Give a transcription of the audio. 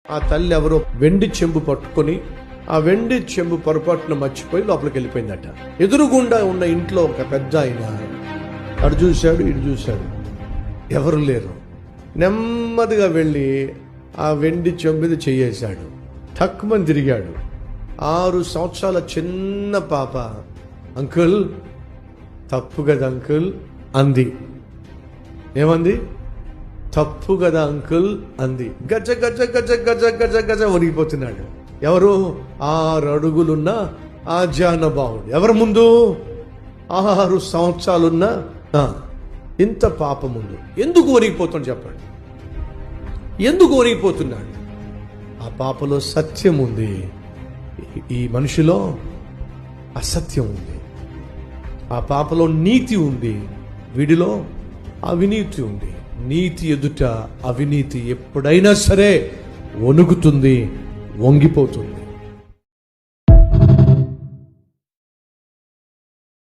ఆ తల్లి ఎవరో వెండి చెంబు పట్టుకొని ఆ వెండి చెంబు పొరపాటున మర్చిపోయి లోపలికి వెళ్ళిపోయిందట. ఎదురుగుండా ఉన్న ఇంట్లో ఒక పెద్ద ఆయన అటు చూశాడు, ఇటు చూశాడు, ఎవరు లేరు. నెమ్మదిగా వెళ్ళి ఆ వెండి చెంబు మీద చెయ్యేశాడు. టక్కుమని తిరిగాడు. 6 సంవత్సరాల చిన్న పాప, అంకుల్ తప్పు కదా అంకుల్ అంది. ఏమంది? తప్పు కదా అంకుల్ అంది. గజ గజ గజ గజ గజ గజ వణిగిపోతున్నాడు. ఎవరు? 6 అడుగులున్న ఆ జానబావుడు. ఎవరి ముందు? 6 సంవత్సరాలున్న ఇంత పాప ముందు. ఎందుకు వణిగిపోతాడు చెప్పండి? ఎందుకు వణిగిపోతున్నాడు? ఆ పాపలో సత్యం ఉంది, ఈ మనిషిలో అసత్యం ఉంది. ఆ పాపలో నీతి ఉంది, వీడిలో అవినీతి ఉంది. నీతి ఎదుట అవినీతి ఎప్పుడైనా సరే వణుకుతుంది, వంగిపోతుంది.